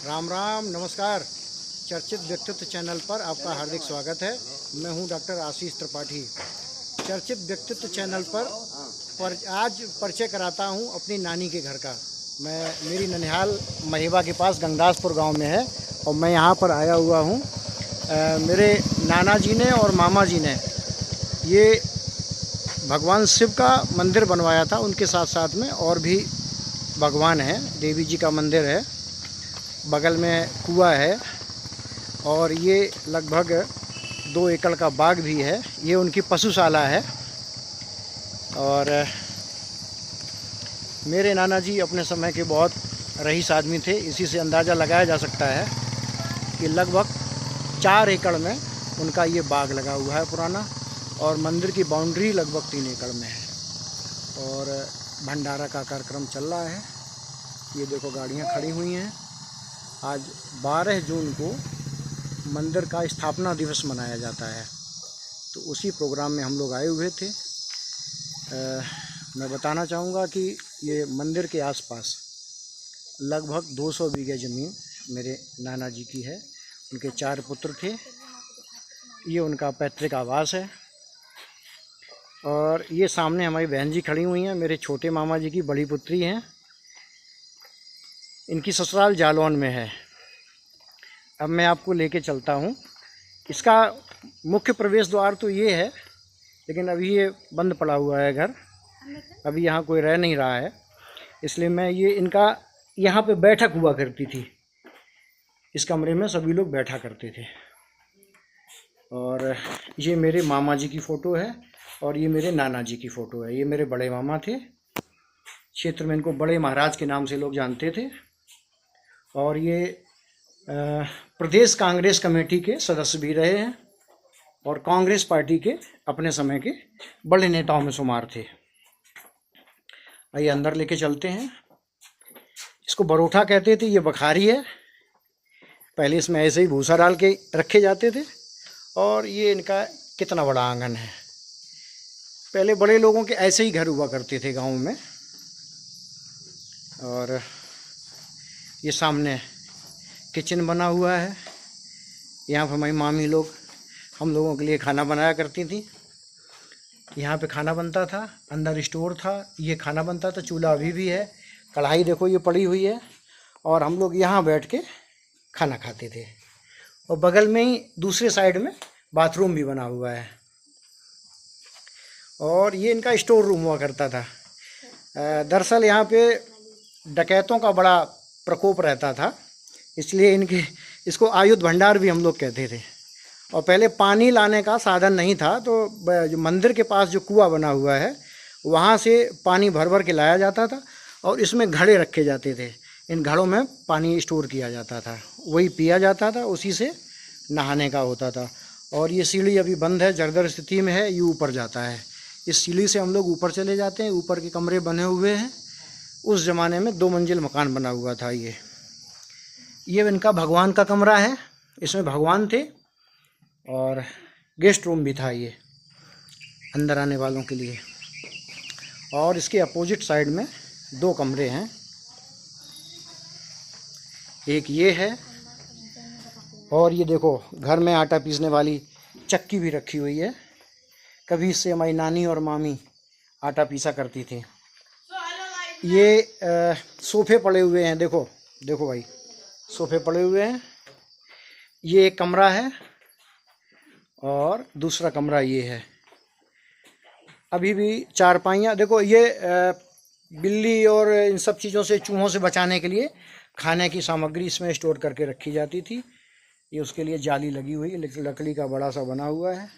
राम राम नमस्कार। चर्चित व्यक्तित्व चैनल पर आपका हार्दिक स्वागत है। मैं हूं डॉक्टर आशीष त्रिपाठी। चर्चित व्यक्तित्व चैनल पर आज परिचय कराता हूं अपनी नानी के घर का। मेरी ननिहाल महिबा के पास गंगदासपुर गांव में है और मैं यहां पर आया हुआ हूं। मेरे नाना जी ने और मामा जी ने ये भगवान शिव का मंदिर बनवाया था। उनके साथ साथ में और भी भगवान हैं, देवी जी का मंदिर है, बगल में कुआं है और ये लगभग 2 एकड़ का बाग भी है। ये उनकी पशुशाला है। और मेरे नाना जी अपने समय के बहुत रईस आदमी थे। इसी से अंदाज़ा लगाया जा सकता है कि लगभग 4 एकड़ में उनका ये बाग लगा हुआ है पुराना, और मंदिर की बाउंड्री लगभग 3 एकड़ में है। और भंडारा का कार्यक्रम चल रहा है। ये देखो गाड़ियाँ खड़ी हुई हैं। आज 12 जून को मंदिर का स्थापना दिवस मनाया जाता है, तो उसी प्रोग्राम में हम लोग आए हुए थे। मैं बताना चाहूँगा कि ये मंदिर के आसपास लगभग 200 बीघे ज़मीन मेरे नाना जी की है। उनके 4 पुत्र थे। ये उनका पैतृक आवास है। और ये सामने हमारी बहन जी खड़ी हुई हैं, मेरे छोटे मामा जी की बड़ी पुत्री हैं। इनकी ससुराल जालौन में है। अब मैं आपको लेके चलता हूँ। इसका मुख्य प्रवेश द्वार तो ये है, लेकिन अभी ये बंद पड़ा हुआ है घर। अभी यहाँ कोई रह नहीं रहा है, इसलिए मैं इनका यहाँ पे बैठक हुआ करती थी। इस कमरे में सभी लोग बैठा करते थे। और ये मेरे मामा जी की फ़ोटो है और ये मेरे नाना जी की फ़ोटो है। ये मेरे बड़े मामा थे। क्षेत्र में इनको बड़े महाराज के नाम से लोग जानते थे। और ये प्रदेश कांग्रेस कमेटी के सदस्य भी रहे हैं और कांग्रेस पार्टी के अपने समय के बड़े नेताओं में शुमार थे। आइए अंदर लेके चलते हैं। इसको बरोठा कहते थे। ये बखारी है। पहले इसमें ऐसे ही भूसा डाल के रखे जाते थे। और ये इनका कितना बड़ा आंगन है। पहले बड़े लोगों के ऐसे ही घर हुआ करते थे गाँव में। और ये सामने किचन बना हुआ है। यहाँ पर हमारी मामी लोग हम लोगों के लिए खाना बनाया करती थी। यहाँ पे खाना बनता था, अंदर स्टोर था, ये खाना बनता था। चूल्हा अभी भी है। कढ़ाई देखो ये पड़ी हुई है। और हम लोग यहाँ बैठ के खाना खाते थे। और बगल में ही दूसरे साइड में बाथरूम भी बना हुआ है। और ये इनका स्टोर रूम हुआ करता था। दरअसल यहाँ पे डकैतों का बड़ा प्रकोप रहता था, इसलिए इसको आयुध भंडार भी हम लोग कहते थे। और पहले पानी लाने का साधन नहीं था, तो जो मंदिर के पास जो कुआं बना हुआ है वहाँ से पानी भर भर के लाया जाता था और इसमें घड़े रखे जाते थे। इन घड़ों में पानी स्टोर किया जाता था, वही पिया जाता था, उसी से नहाने का होता था। और ये सीढ़ी अभी बंद है, जर्जर स्थिति में है। ये ऊपर जाता है। इस सीढ़ी से हम लोग ऊपर चले जाते हैं। ऊपर के कमरे बने हुए हैं। उस ज़माने में 2 मंजिल मकान बना हुआ था। ये इनका भगवान का कमरा है। इसमें भगवान थे और गेस्ट रूम भी था ये अंदर आने वालों के लिए। और इसके अपोजिट साइड में 2 कमरे हैं। एक ये है और ये देखो घर में आटा पीसने वाली चक्की भी रखी हुई है। कभी इससे हमारी नानी और मामी आटा पीसा करती थी। ये सोफ़े पड़े हुए हैं। देखो देखो भाई, सोफ़े पड़े हुए हैं। ये एक कमरा है और दूसरा कमरा ये है। अभी भी चारपाइयाँ देखो। ये बिल्ली और इन सब चीज़ों से, चूहों से बचाने के लिए खाने की सामग्री इसमें स्टोर करके रखी जाती थी। ये उसके लिए जाली लगी हुई है, लकड़ी का बड़ा सा बना हुआ है।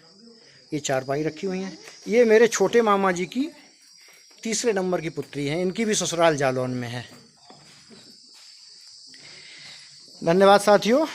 ये चारपाई रखी हुई हैं। ये मेरे छोटे मामा जी की 3रे नंबर की पुत्री हैं। इनकी भी ससुराल जालौन में है। धन्यवाद साथियों।